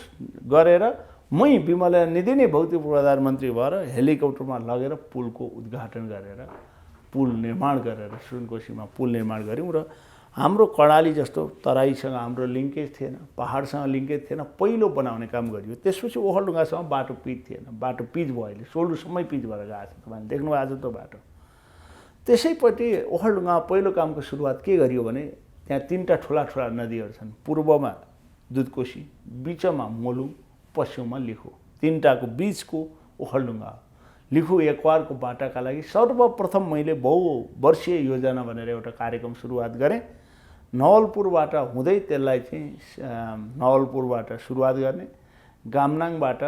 गरेर मै विमला निधि नै भौतिक प्रधानमन्त्री भएर हेलिकप्टरमा लगेर पुलको उद्घाटन गरेर पुल निर्माण गरेर सुनकोसीमा पुल निर्माण गऱ्यौँ। र हाम्रो कर्णाली जस्तो तराईसँग हाम्रो लिङ्केज थिएन, पहाडसँग लिङ्केज थिएन, पहिलो बनाउने काम गरियो। त्यसपछि ओखलढुङ्गासँग बाटो पिच थिएन, बाटो पिच भयो, अहिले सोल्डुसम्मै पिच भएर गएको छ। तपाईँले देख्नु भएको छ त्यो बाटो। त्यसैपट्टि ओखलढुङ्गामा पहिलो कामको सुरुवात के गरियो भने त्यहाँ 3टा ठुला नदीहरू छन्। पूर्वमा दुधकोशी, बिचमा मोलुङ, पश्चिममा लिखु, 3टाको बिचको ओखलढुङ्गा। लिखु एकवारको बाटाका लागि सर्वप्रथम मैले बहुवर्षीय योजना भनेर एउटा कार्यक्रम सुरुवात गरेँ। नवलपुरबाट हुँदै त्यसलाई चाहिँ नवलपुरबाट सुरुवात गर्ने, गामनाङबाट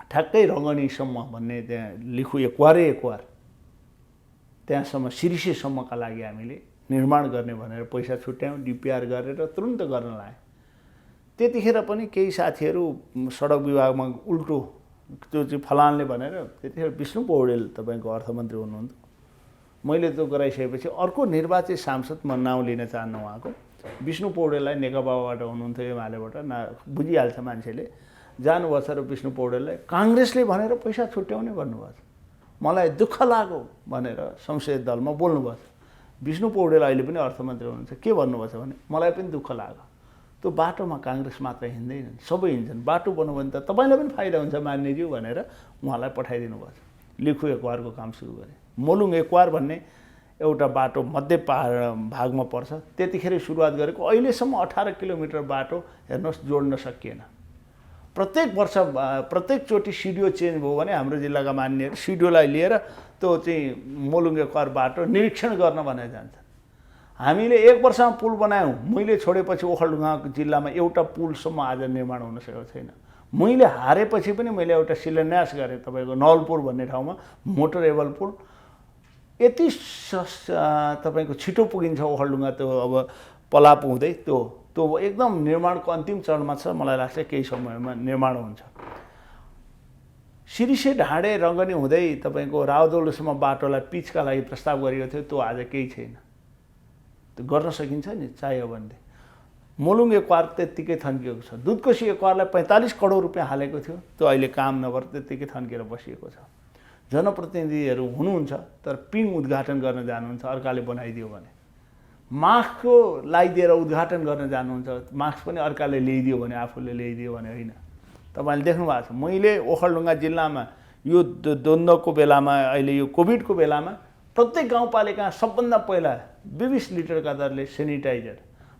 ठ्याक्कै रङ्गनीसम्म भन्ने त्यहाँ लिखु एकवार त्यहाँसम्म सिरिसेसम्मका लागि हामीले निर्माण गर्ने भनेर पैसा छुट्यायौँ, डिपिआर गरेर तुरुन्त गर्न लाग्यो। त्यतिखेर पनि केही साथीहरू सडक विभागमा उल्टो त्यो चाहिँ फलानले भनेर, त्यतिखेर विष्णु पौडेल तपाईँको अर्थमन्त्री हुनुहुन्थ्यो। मैले त्यो गराइसकेपछि अर्को निर्वाचित सांसद म नाउँ लिन चाहन्न उहाँको, विष्णु पौडेललाई नेकपाबाट हुनुहुन्थ्यो एमालेबाट, बुझिहाल्छ मान्छेले, जानुभएको छ र विष्णु पौडेललाई काङ्ग्रेसले भनेर पैसा छुट्याउने भन्नुभएको छ। मलाई दुःख लाग्यो भनेर संसदीय दलमा बोल्नुभएको छ। विष्णु पौडेल अहिले पनि अर्थमन्त्री हुनुहुन्छ। के भन्नुभएको छ भने मलाई पनि दुःख लाग्यो, त्यो बाटोमा काङ्ग्रेस मात्र हिँड्दैन, सबै हिँड्छन्, बाटो बनाउनु भने त तपाईँलाई पनि फाइदा हुन्छ मान्यज्यू भनेर उहाँलाई पठाइदिनु भएको छ। लिखु एकवारको काम सुरु गरेँ। मोलुङ एकवार भन्ने एउटा बाटो मध्य पहाड भागमा पर्छ, त्यतिखेर सुरुवात गरेको। अहिलेसम्म 18 किलोमिटर बाटो हेर्नुहोस् जोड्न सकिएन। प्रत्येक वर्ष प्रत्येकचोटि सिडिओ चेन्ज भयो भने हाम्रो जिल्लाका मान्यहरू सिडिओलाई लिएर त्यो चाहिँ मोलुङ एकवार बाटो निरीक्षण गर्न भनेर जान्छन्। हामीले 1 वर्षमा पुल बनायौँ, मैले छोडेपछि ओखलढुङ्गा जिल्लामा एउटा पुलसम्म आज निर्माण हुन सकेको छैन। मैले हारेपछि पनि मैले एउटा शिलान्यास गरेँ तपाईँको नवलपुर भन्ने ठाउँमा, मोटरेबल पुल। यति तपाईँको छिटो पुगिन्छ ओखलढुङ्गा, त्यो अब पलाप हुँदै त्यो एकदम निर्माणको अन्तिम चरणमा छ। मलाई लाग्छ केही समयमा निर्माण हुन्छ। सिरिसे ढाडे रङ्गनी हुँदै तपाईँको रावदौलोसम्म बाटोलाई पिचका लागि प्रस्ताव गरिएको थियो, त्यो आज केही छैन। त्यो गर्न सकिन्छ नि चाहियो भने। मोलुङ एकवार त्यत्तिकै थन्किएको छ। दुधकोशी एकवारलाई 45 करोड रुपियाँ हालेको थियो, त्यो अहिले काम नभएर त्यत्तिकै थन्केर बसिएको छ। जनप्रतिनिधिहरू हुनुहुन्छ तर पिङ उद्घाटन गर्न जानुहुन्छ, अर्काले बनाइदियो भने। मास्कको लगाइदिएर उद्घाटन गर्न जानुहुन्छ, मास्क पनि अर्काले ल्याइदियो भने, आफूले ल्याइदियो भने होइन। तपाईँले देख्नु भएको छ, मैले ओखलढुङ्गा जिल्लामा यो द्वन्द्वको बेलामा, अहिले यो कोभिडको बेलामा प्रत्येक गाउँपालिका सबभन्दा पहिला 20 लिटरका दरले सेनिटाइजर,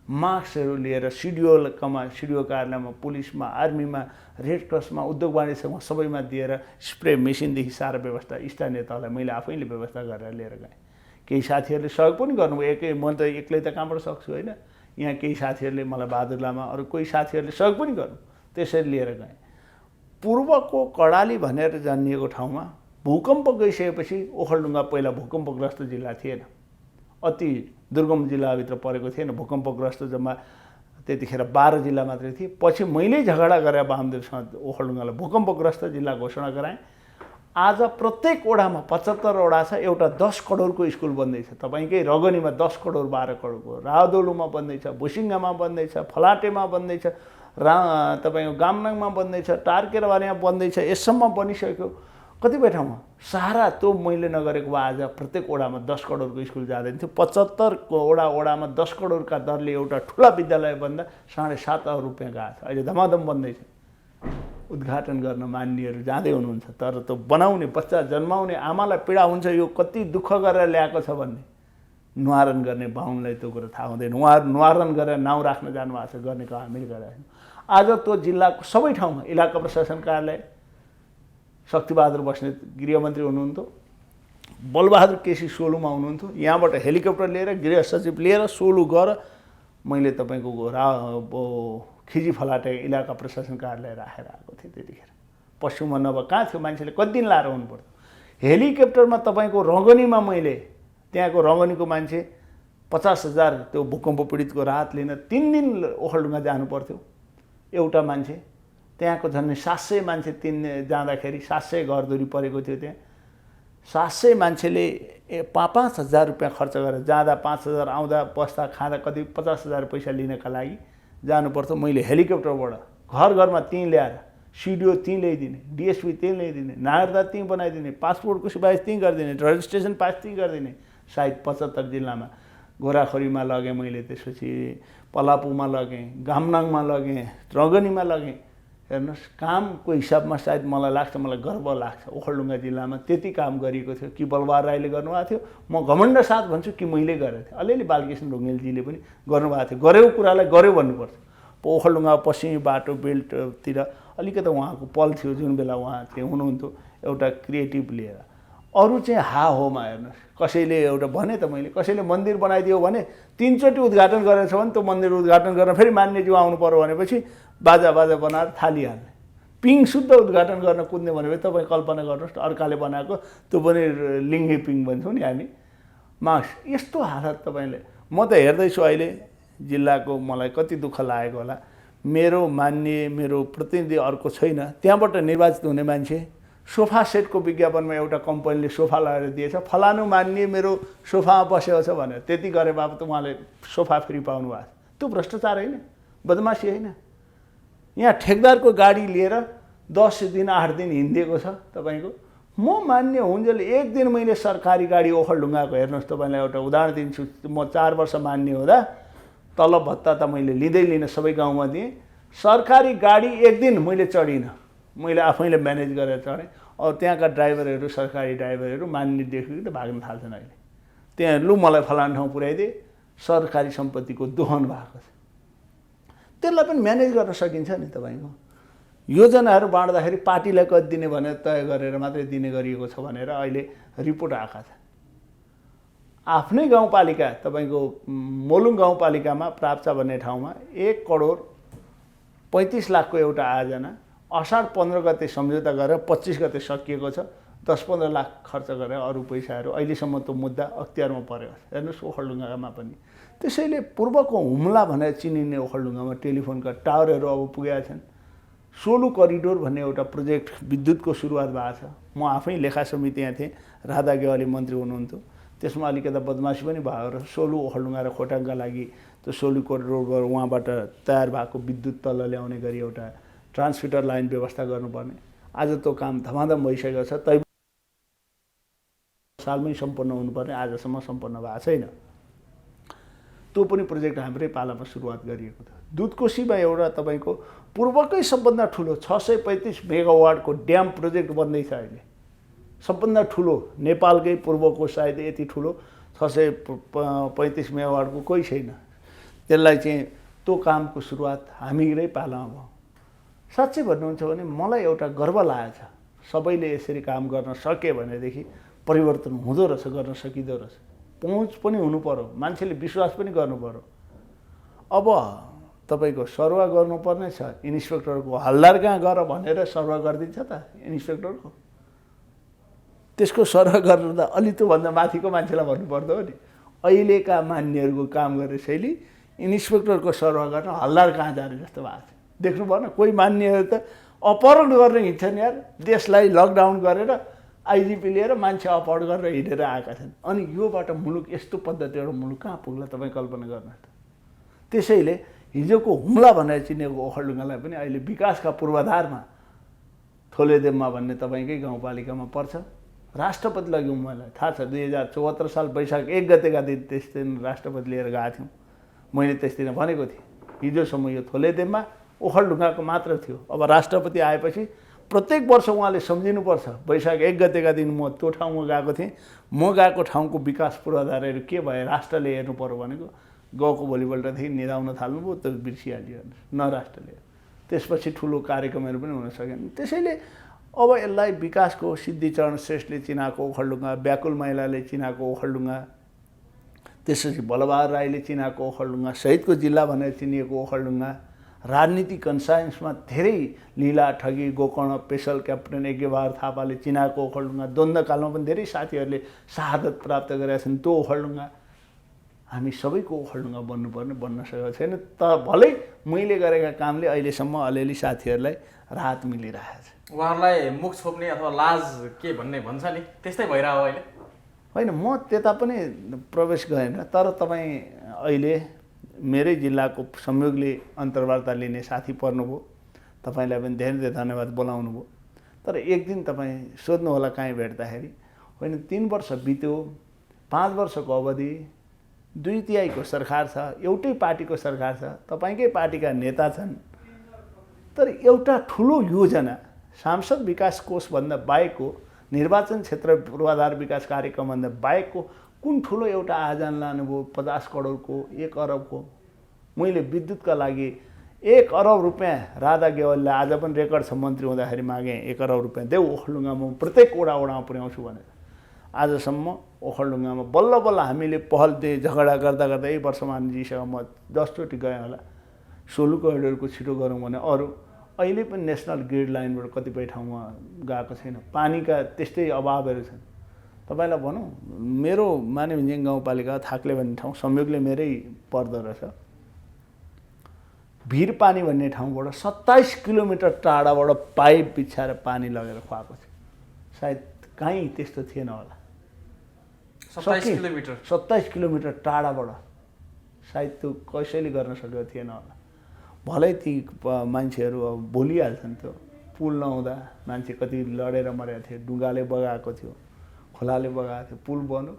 मास्कहरू लिएर सिडिओ कार्यालयमा, पुलिसमा, आर्मीमा, रेड क्रसमा, उद्योग वाणिज्यमा सबैमा दिएर स्प्रे मेसिनदेखि सारा व्यवस्था स्थानीय तहलाई मैले आफैले व्यवस्था गरेर लिएर गएँ। केही साथीहरूले सहयोग पनि गर्नुभयो। म त एक्लै त कहाँबाट सक्छु होइन। यहाँ केही साथीहरूले मलाई बहादुर लामा, अरू कोही साथीहरूले सहयोग पनि गर्नु, त्यसरी लिएर गएँ। पूर्वको कर्णाली भनेर जन्मिएको ठाउँमा भूकम्प गइसकेपछि ओखलढुङ्गा पहिला भूकम्पग्रस्त जिल्ला थिएन, अति दुर्गम जिल्लाभित्र परेको थिएन। भूकम्पग्रस्त जम्मा त्यतिखेर 12 जिल्ला मात्रै थिए। पछि मैले झगडा गरेर वामदेवसँग ओखलढुङ्गालाई भूकम्पग्रस्त जिल्ला घोषणा गराएँ। आज प्रत्येक ओडामा 75 वडा छ, एउटा 10 करोडको स्कुल बन्दैछ। तपाईँकै रगनीमा 10 करोड 12 करोडको, रावदोलुमा बन्दैछ, भुसिङ्गामा बन्दैछ, फलाटेमा बन्दैछ, तपाईँको गामनाङमा बन्दैछ, टारकेरबारीमा बन्दैछ, यसम्म बनिसक्यो कतिपय ठाउँमा। सारा त्यो मैले नगरेको भए आज प्रत्येक ओडामा 10 करोडको स्कुल जाँदैन थियो। 75 ओडामा 10 करोडका दरले एउटा ठुला विद्यालय बन्दा 7.5 अरब रुपियाँ गएको छ। अहिले धमाधम बन्दैछ। उद्घाटन गर्न मान्नेहरू जाँदै हुनुहुन्छ, तर त्यो बनाउने, बच्चा जन्माउने आमालाई पीडा हुन्छ, यो कति दुःख गरेर ल्याएको छ भन्ने। निवारण गर्ने बाहुनलाई त्यो कुरो थाहा हुँदैन। उहाँहरू निवारण गरेर नाउँ राख्न जानुभएको छ, गर्ने काम हामीले गरेका छौँ। आज त्यो जिल्लाको सबै ठाउँमा इलाका प्रशासन कार्यालय, शक्तिबहादुर बस्नेत गृहमन्त्री हुनुहुन्थ्यो, बलबहादुर केसी सोलुमा हुनुहुन्थ्यो। यहाँबाट हेलिकप्टर लिएर गृह सचिव लिएर सोलु गएर मैले तपाईँको खिजी फलाटे इलाका प्रशासन कार्यालय राखेर आएको थिएँ। त्यतिखेर पश्चिममा नभए कहाँ थियो, मान्छेले कति दिन लाएर आउनु पर्थ्यो। हेलिकप्टरमा तपाईँको रङ्गनीमा मैले त्यहाँको रङ्गनीको मान्छे 50,000 त्यो भूकम्प पीडितको राहत लिन 3 दिन ओखलढुङ्गा जानु पर्थ्यो एउटा मान्छे। त्यहाँको झन् 700 मान्छे जाँदाखेरि 700 घरधुरी परेको थियो। त्यहाँ 700 मान्छेले 5,000 रुपियाँ खर्च गरेर जाँदा 5,000, आउँदा बस्दा खाँदा कति 50,000 पैसा लिनका लागि जानु पर्थ्यो। मैले हेलिकप्टरबाट घर घरमा त्यहीँ ल्याएर सिडिओ त्यहीँ ल्याइदिने, डिएसपी त्यहीँ ल्याइदिने, नागरिकता त्यहीँ बनाइदिने, पासपोर्टको सिफारिस त्यहीँ गरिदिने, रजिस्ट्रेसन पास त्यहीँ गरिदिने। सायद 75 जिल्लामा गोराखोरीमा लगेँ मैले, त्यसपछि पलापुमा लगेँ, गामनाङमा लगेँ, रगनीमा लगेँ। हेर्नुहोस्, कामको हिसाबमा सायद मलाई लाग्छ, मलाई गर्व लाग्छ ओखलढुङ्गा जिल्लामा त्यति काम गरिएको थियो। कि बलबहादुर राईले गर्नुभएको थियो, म घमण्ड साथ भन्छु कि मैले गरेको थिएँ। अलिअलि बालकृष्ण ढुङ्गेलजीले पनि गर्नुभएको थियो। गरेको कुरालाई गर्यो भन्नुपर्छ। ओखलढुङ्गा पश्चिमी बाटो बेल्टतिर अलिकति उहाँको पल थियो, जुन बेला उहाँ चाहिँ हुनुहुन्थ्यो एउटा क्रिएटिभ लिएर। अरू चाहिँ हाहोमा हेर्नुहोस्, कसैले एउटा भने त मैले, कसैले मन्दिर बनाइदियो भने 3 चोटि उद्घाटन गरेको छ भने त्यो मन्दिर उद्घाटन गर्न फेरि मान्यज्यू आउनु पर्यो भनेपछि बाजा बनाएर थालिहाल्ने। पिङ शुद्ध उद्घाटन गर्न कुद्ने भनेपछि तपाईँ कल्पना गर्नुहोस्, अर्काले बनाएको त्यो पनि लिङ्गे पिङ भन्छौँ नि हामी, मार्क्स। यस्तो हालत तपाईँले, म त हेर्दैछु अहिले जिल्लाको, मलाई कति दुःख लागेको होला। मेरो मान्य मेरो प्रतिनिधि अर्को छैन, त्यहाँबाट निर्वाचित हुने मान्छे सोफा सेटको विज्ञापनमा एउटा कम्पनीले सोफा लगाएर दिएछ, फलानु मान्य मेरो सोफामा बसेको छ भनेर, त्यति गरे बापत उहाँले सोफा फ्री पाउनु भएको छ। त्यो भ्रष्टाचार होइन, बदमासी होइन। यहाँ ठेकदारको गाडी लिएर 10 दिन 8 दिन हिँडिदिएको छ तपाईँको। म मान्य हुन्जेल एक दिन मैले सरकारी गाडी ओखलढुङ्गाको, हेर्नुहोस् तपाईँलाई एउटा उदाहरण दिन्छु। म 4 वर्ष मान्य हुँदा तलब भत्ता त मैले लिन सबै गाउँमा दिएँ। सरकारी गाडी एक दिन मैले चढिनँ, मैले आफैले म्यानेज गरेर चढेँ। और त्यहाँका ड्राइभरहरू, सरकारी ड्राइभरहरू मान्यदेखि त भाग्न थाल्छन् अहिले। त्यहाँ लु मलाई फलान ठाउँ पुर्याइदिए, सरकारी सम्पत्तिको दोहन भएको छ। त्यसलाई पनि म्यानेज गर्न सकिन्छ नि तपाईँको। योजनाहरू बाँड्दाखेरि पार्टीलाई कति दिने भनेर तय गरेर मात्रै दिने गरिएको छ भनेर अहिले रिपोर्ट आएका छ। आफ्नै गाउँपालिका तपाईँको मोलुङ गाउँपालिकामा प्राप्चा भन्ने ठाउँमा 1,35,00,000 को एउटा आयोजना असार 15 गते सम्झौता गरेर 25 गते सकिएको छ। 10-15 लाख खर्च गरेर अरू पैसाहरू अहिलेसम्म त्यो मुद्दा अख्तियारमा परेको छ। हेर्नुहोस् ओखलढुङ्गामा पनि। त्यसैले पूर्वको हुम्ला भनेर चिनिने ओखलढुङ्गामा टेलिफोनका टावरहरू अब पुगेका छन्। सोलु करिडोर भन्ने एउटा प्रोजेक्ट विद्युतको सुरुवात भएको छ। म आफै लेखा समिति यहाँ थिएँ, राधा गेवाली मन्त्री हुनुहुन्थ्यो। त्यसमा अलिकति बदमासी पनि भयो र सोलु ओखलढुङ्गा र खोटाङका लागि त्यो सोलु करिडोर उहाँबाट तयार भएको विद्युत तल ल्याउने गरी एउटा ट्रान्समिटर लाइन व्यवस्था गर्नुपर्ने। आज त्यो काम धमाधम भइसकेको छ। तै सालमै सम्पन्न हुनुपर्ने, आजसम्म सम्पन्न भएको छैन। त्यो पनि प्रोजेक्ट हाम्रै पालामा सुरुवात गरिएको थियो। दुधकोशीमा एउटा तपाईँको पूर्वकै सबभन्दा ठुलो 635 मेगावाटको ड्याम प्रोजेक्ट बन्दैछ अहिले। सबभन्दा ठुलो नेपालकै पूर्वको सायद यति ठुलो 635 मेगावाटको कोही छैन। त्यसलाई चाहिँ त्यो कामको सुरुवात हामीकै पालामा भयो। साँच्चै भन्नुहुन्छ भने मलाई एउटा गर्व लागेको छ। सबैले यसरी काम गर्न सके भनेदेखि परिवर्तन हुँदो रहेछ, गर्न सकिँदो रहेछ। पहुँच पनि हुनु पर्यो, मान्छेले विश्वास पनि गर्नु पर्यो। अब तपाईँको सर्वा गर्नुपर्ने छ इन्सपेक्टरको, हल्दार कहाँ गर भनेर सर्वा गरिदिन्छ त इन्सपेक्टरको। त्यसको सर्वा गर्नु त अलि त्योभन्दा माथिको मान्छेलाई भन्नुपर्दो हो नि। अहिलेका मान्यहरूको काम गर्ने शैली इन्सपेक्टरको सर्वा गर्न हल्दार कहाँ जाने जस्तो भएको छ। देख्नु भएन, कोही मान्यहरू त अपहरण गर्ने हिँड्छन् यार। देशलाई लकडाउन गरेर आइजिपी लिएर मान्छे अपहरण गरेर हिँडेर आएका छन्। अनि योबाट मुलुक यस्तो पद्धतिबाट मुलुक कहाँ पुग्ला तपाईँ कल्पना गर्नुहोस् त। त्यसैले हिजोको हुम्ला भनेर चिनेको ओखलढुङ्गालाई पनि अहिले विकासका पूर्वाधारमा थोलेदेममा भन्ने तपाईँकै गाउँपालिकामा पर्छ। राष्ट्रपति लग्यौँ, मलाई थाहा छ 2074 साल वैशाख 1 गतेका दिन त्यस दिन राष्ट्रपति लिएर गएको थियौँ। मैले त्यस दिन भनेको थिएँ हिजोसम्म यो थोलेदेममा ओखलढुङ्गाको मात्र थियो। अब राष्ट्रपति आएपछि प्रत्येक वर्ष उहाँले सम्झिनुपर्छ। वैशाख 1 गतेका दिन म त्यो ठाउँमा गएको थिएँ। म गएको ठाउँको विकास पूर्वाधारहरू के भए राष्ट्रले हेर्नु पर्यो भनेको गएको भोलिपल्टदेखि निधाउन थाल्नुभयो, त्यो बिर्सिहाल्यो न राष्ट्रले। त्यसपछि ठुलो कार्यक्रमहरू पनि हुन सकेन। त्यसैले अब यसलाई विकासको सिद्धिचरण श्रेष्ठले चिनाएको ओखलढुङ्गा, व्याकुल महिलाले चिनाएको ओखलढुङ्गा, त्यसपछि बलबहादुर राईले चिनाएको ओखलढुङ्गा, शहीदको जिल्ला भनेर चिनिएको ओखलढुङ्गा, राजनीतिक कन्साइन्समा धेरै लीला ठगी गोकर्ण पेसल क्याप्टेन यज्ञबहादुर थापाले चिनाएको ओखलढुङ्गा, द्वन्द्वकालमा पनि धेरै साथीहरूले शहादत प्राप्त गरेका छन् त्यो ओखलढुङ्गा। हामी सबैको ओखलढुङ्गा बन्नुपर्ने बन्न सकेको छैन। त भलै मैले गरेका कामले अहिलेसम्म अलिअलि साथीहरूलाई राहत मिलिरहेको छ। उहाँहरूलाई मुख छोप्ने अथवा लाज के भन्ने भन्छ नि, त्यस्तै भइरहेको अहिले? होइन, म त्यता पनि प्रवेश गरेन, तर तपाईँ अहिले मेरै जिल्लाको संयोगले अन्तर्वार्ता लिने साथी पर्नुभयो, तपाईँलाई पनि धेरै धेरै धन्यवाद बोलाउनु भयो। तर एक दिन तपाईँ सोध्नु होला कहीँ भेट्दाखेरि, होइन 3 वर्ष बित्यो, 5 वर्षको अवधि 2/3 सरकार छ, एउटै पार्टीको सरकार छ, तपाईँकै पार्टीका नेता छन्, तर एउटा ठुलो योजना सांसद विकास कोषभन्दा बाहेकको, निर्वाचन क्षेत्र पूर्वाधार विकास कार्यक्रमभन्दा बाहेकको कुन ठुलो एउटा आयोजन लानुभयो? 50 करोडको, 1 अरबको। मैले विद्युतका लागि 1 अरब रुपियाँ राधा गेवालीलाई आज पनि रेकर्ड छ, मन्त्री हुँदाखेरि मागेँ 1 अरब रुपियाँ देऊ ओखलढुङ्गामा प्रत्येक वडामा पुर्याउँछु भनेर। आजसम्म ओखलढुङ्गामा बल्ल बल्ल हामीले पहल झगडा गर्दा गर्दा यही वर्षमानजीसँग म 10 चोटि गएँ होला, सोलु करिडोरको छिटो गरौँ भने। अरू अहिले पनि नेसनल ग्रिड लाइनबाट कतिपय ठाउँमा गएको छैन, पानीका त्यस्तै अभावहरू छन्। तपाईँलाई भनौँ, मेरो मानेभन्ज्याङ गाउँपालिका थाक्ले भन्ने ठाउँ संयोगले मेरै पर्दो रहेछ, भिरपानी भन्ने ठाउँबाट 27 किलोमिटर टाढाबाट पाइप बिछाएर पानी लगेर खुवाएको थियो। सायद कहीँ त्यस्तो थिएन होला। 27 किलोमिटर टाढाबाट सायद त्यो कसैले गर्न सकेको थिएन होला। भलै ती मान्छेहरू अब बोलिहाल्छन्, त्यो पुल नहुँदा मान्छे कति लडेर मरेको थियो, डुङ्गाले बगाएको थियो, खोलाले बगाएको थियो, पुल बन्यो,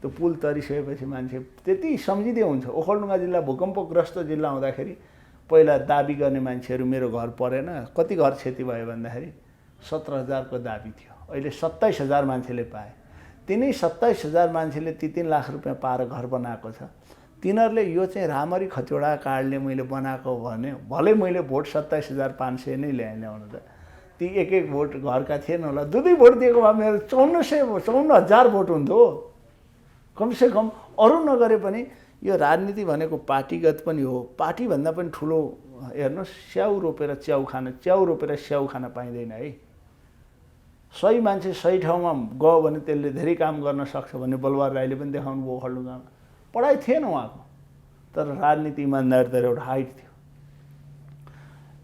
त्यो पुल तरिसकेपछि मान्छे त्यति सम्झिँदै हुन्छ। ओखलढुङ्गा जिल्ला भूकम्पग्रस्त जिल्ला हुँदाखेरि पहिला दाबी गर्ने मान्छेहरू मेरो घर परेन, कति घर क्षति भयो भन्दाखेरि 17,000 को दाबी थियो, अहिले 27,000 मान्छेले पाए। तिनै 27,000 मान्छेले 3 लाख रुपियाँ पाएर घर बनाएको छ। तिनीहरूले यो चाहिँ रामरी खतिवडा कार्डले मैले बनाएको भने भलै मैले भोट 27,500 नै ल्याउनु त, ती एक भोट घरका थिएन होला, 2 भोट दिएको भए मेरो 54,000 भोट हुन्थ्यो कमसेकम। अरू नगरे पनि यो राजनीति भनेको पार्टीगत पनि हो, पार्टीभन्दा पनि ठुलो। हेर्नुहोस्, स्याउ रोपेर स्याउ खान पाइँदैन है। सही मान्छे सही ठाउँमा गयो भने त्यसले धेरै काम गर्न सक्छ भन्ने बलबहादुर राईले पनि देखाउनु भयो ओखलढुङ्गामा। पढाइ थिएन उहाँको, तर राजनीति इमान्दारिता एउटा हाइट थियो।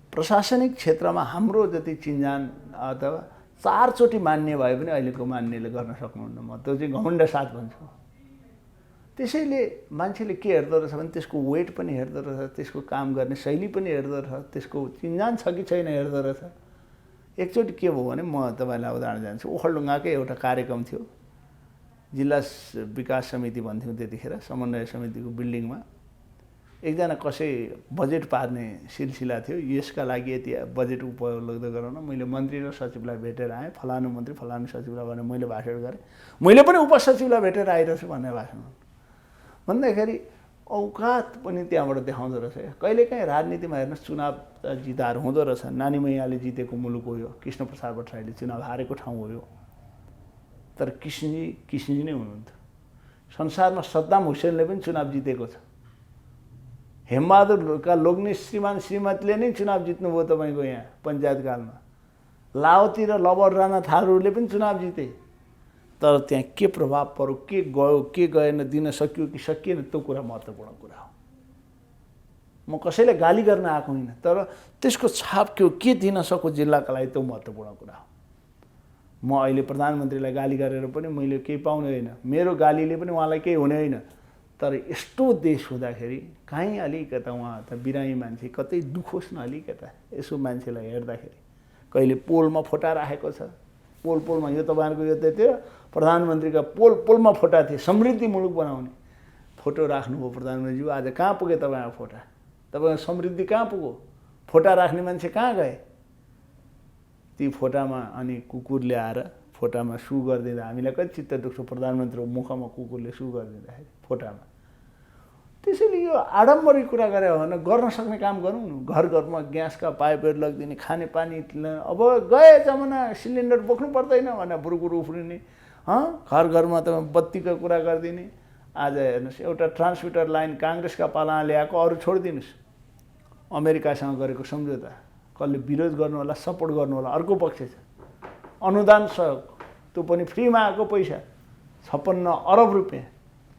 प्रशासनिक क्षेत्रमा हाम्रो जति चिन्जान अथवा 4 चोटि मान्ने भए पनि अहिलेको मान्नेले गर्न सक्नुहुन्न। म त्यो चाहिँ घमण्ड साथ भन्छु। त्यसैले मान्छेले के हेर्दो रहेछ भने त्यसको वेट पनि हेर्दो रहेछ, त्यसको काम गर्ने शैली पनि हेर्दो रहेछ, त्यसको चिन्जान छ कि छैन हेर्दो रहेछ। एकचोटि के भयो भने म तपाईँलाई उदाहरण जान्छु। ओखलढुङ्गाकै एउटा कार्यक्रम थियो, जिल्ला विकास समिति भन्थ्यौँ त्यतिखेर, समन्वय समितिको बिल्डिङमा एकजना कसै बजेट पार्ने सिलसिला थियो। यसका लागि यति बजेट उपलब्ध गराउन मैले मन्त्री र सचिवलाई भेटेर आएँ, फलानु मन्त्री फलानु सचिवलाई भनेर मैले भाषण गरेँ। मैले पनि उपसचिवलाई भेटेर आइरहेछु भन्ने भाषण भन्दाखेरि औकात पनि त्यहाँबाट देखाउँदो रहेछ। कहिलेकाहीँ राजनीतिमा हेर्नुहोस्, चुनाव जितार हुँदो रहेछ। नानी मैयाले जितेको मुलुक हो यो, कृष्णप्रसाद भट्टराईले चुनाव हारेको ठाउँ हो यो, तर किसिनजी नै हुनुहुन्थ्यो। संसारमा सद्दाम हुसेनले पनि चुनाव जितेको छ। हेमबहादुरका लोग्ने श्रीमान श्रीमतीले नै चुनाव जित्नुभयो तपाईँको यहाँ पञ्चायतकालमा। लाओती र लबर राणा थारूले पनि चुनाव जिते, तर त्यहाँ के प्रभाव पर्यो, के गयो के गएन, दिन सकियो कि सकिएन, त्यो कुरा महत्त्वपूर्ण कुरा हो। म कसैलाई गाली गर्न आएको होइन, तर त्यसको छाप के दिन सक्यो जिल्लाका लागि, त्यो महत्त्वपूर्ण कुरा हो। म अहिले प्रधानमन्त्रीलाई गाली गरेर पनि मैले केही पाउने होइन, मेरो गालीले पनि उहाँलाई केही हुने होइन। तर यस्तो देश हुँदाखेरि कहीँ अलिकता उहाँ त बिरामी मान्छे, कतै दुखोस् न अलिकता यसो मान्छेलाई हेर्दाखेरि। कहिले पोलमा फोटा राखेको छ, पोलमा यो तपाईँहरूको यो त्यतिर प्रधानमन्त्रीका पोलमा फोटा थिए, समृद्धि मुलुक बनाउने फोटो राख्नुभयो प्रधानमन्त्रीज्यू। आज कहाँ पुगे तपाईँको फोटा? तपाईँको समृद्धि कहाँ पुग्यो? फोटा राख्ने मान्छे कहाँ गए? ती फोटामा अनि कुकुरले आएर फोटामा सु गरिदिँदा हामीलाई कति चित्त दुख्छ। प्रधानमन्त्रीको मुखमा कुकुरले सु गरिदिँदाखेरि फोटामा त्यसैले यो आडम्बरी कुरा गरे हो भने गर्न सक्ने काम गरौँ न। घर घरमा ग्यासका पाइपहरू लगिदिने, खाने पानी, अब गए जमाना सिलिन्डर बोक्नु पर्दैन भनेर बुरुबुरु उफ्रिने, घर घरमा त बत्तीको कुरा गरिदिने। आज हेर्नुहोस् एउटा ट्रान्समिटर लाइन काङ्ग्रेसका पालामा ल्याएको, अरू छोडिदिनुहोस्। अमेरिकासँग गरेको सम्झौता कसले विरोध गर्नु होला, सपोर्ट गर्नु होला, अर्को पक्ष छ। अनुदान सहयोग त्यो पनि फ्रीमा आएको पैसा 56 अरब रुपियाँ,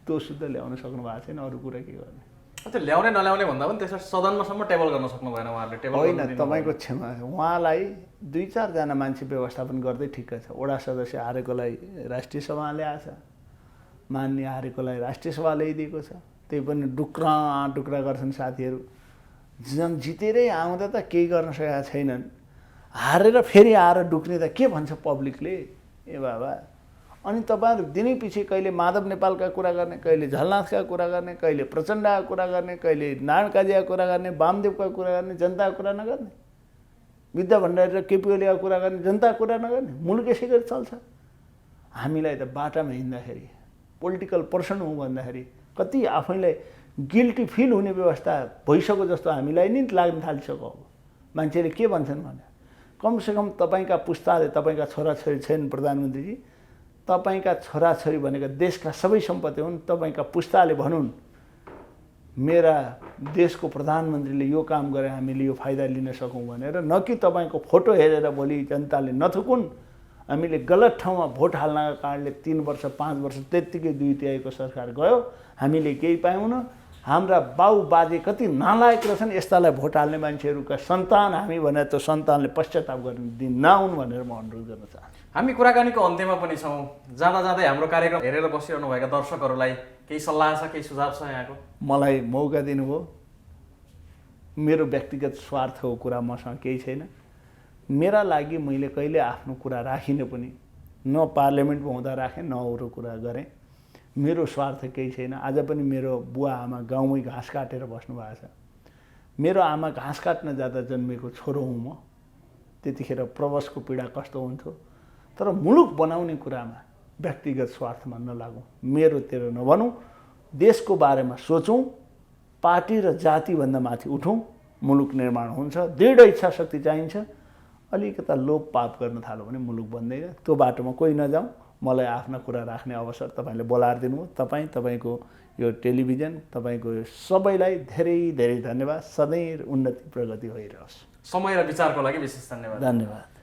त्यो शुद्ध ल्याउन सक्नु भएको छैन। अरू कुरा के गर्ने? त्यो ल्याउने नल्याउने भन्दा पनि त्यसरी सदनमासम्म टेबल गर्न सक्नु भएन उहाँहरूले। टेबल होइन, तपाईँको क्षमा, उहाँलाई 2-4 जना मान्छे व्यवस्थापन गर्दै ठिक्क छ। वडा सदस्य हारेकोलाई राष्ट्रिय सभा ल्याएछ, मान्य हारेकोलाई राष्ट्रिय सभा ल्याइदिएको छ। त्यही पनि डुक्रा गर्छन् साथीहरू। जितेरै आउँदा त केही गर्न सकेका छैनन्, हारेर फेरि आएर डुक्ने त के भन्छ पब्लिकले? ए बाबा, अनि तपाईँहरू दिनै पछि कहिले माधव नेपालका कुरा गर्ने, कहिले झलनाथका कुरा गर्ने, कहिले प्रचण्डका कुरा गर्ने, कहिले नारायण काजीका कुरा गर्ने, वामदेवका कुरा गर्ने, जनताको कुरा नगर्ने, विद्या भण्डारी र केपी ओलीका कुरा गर्ने, जनताको कुरा नगर्ने। मुलुक यसै गरी चल्छ। हामीलाई त बाटामा हिँड्दाखेरि पोलिटिकल पर्सन हौँ भन्दाखेरि कति आफैलाई गिल्टी फिल हुने व्यवस्था भइसक्यो जस्तो हामीलाई नि लाग्न थालिसक्यो। अब मान्छेले के भन्छन् भने कमसेकम तपाईँका पुस्ताले, तपाईँका छोराछोरी छैनन् प्रधानमन्त्रीजी, तपाईँका छोराछोरी भनेका देशका सबै सम्पत्ति हुन्, तपाईँका पुस्ताले भनुन् मेरा देशको प्रधानमन्त्रीले यो काम गरे, हामीले यो फाइदा लिन सकौँ भनेर, न कि तपाईँको फोटो हेरेर भोलि जनताले नथुकुन् हामीले गलत ठाउँमा भोट हाल्नका कारणले 3 वर्ष 5 वर्ष त्यत्तिकै 2/3 सरकार गयो, हामीले केही पायौँ। हाम्रा बाउ बाजे कति नालायक रहेछन्, यस्तालाई भोट हाल्ने मान्छेहरूका सन्तान हामी भनेर त्यो सन्तानले पश्चाताप गर्ने दिन नआउन् भनेर म अनुरोध गर्न चाहन्छु। हामी कुराकानीको अन्त्यमा पनि छौँ। जाँदा जाँदै हाम्रो कार्यक्रम हेरेर बसिरहनु भएका दर्शकहरूलाई केही सल्लाह छ, केही सुझाव छ यहाँको? मलाई मौका दिनुभयो। मेरो व्यक्तिगत स्वार्थको कुरा मसँग केही छैन। मेरा लागि मैले कहिले आफ्नो कुरा राखिनँ पनि, न पार्लियामेन्टमा हुँदा राखेँ न अरू कुरा गरेँ। मेरो स्वार्थ केही छैन। आज पनि मेरो बुवा आमा गाउँमै घाँस काटेर बस्नु भएको छ। मेरो आमा घाँस काट्न जाँदा जन्मेको छोरो हुँ म। त्यतिखेर प्रवासको पीडा कस्तो हुन्थ्यो। तर मुलुक बनाउने कुरामा व्यक्तिगत स्वार्थमा नलागौँ, मेरो तेरो नभनौँ, देशको बारेमा सोचौँ, पार्टी र जातिभन्दा माथि उठौँ, मुलुक निर्माण हुन्छ। दृढ इच्छा शक्ति चाहिन्छ। अलिकता लोभ पाप गर्न थाल्यो भने मुलुक बन्दैन। त्यो बाटोमा कोही नजाउँ। मलाई आफ्ना कुरा राख्ने अवसर तपाईँले बोलाएर दिनुभयो। तपाईँको यो टेलिभिजन, तपाईँको सबैलाई धेरै धेरै धन्यवाद। सधैँ उन्नति प्रगति भइरहोस्। समय र विचारको लागि विशेष धन्यवाद।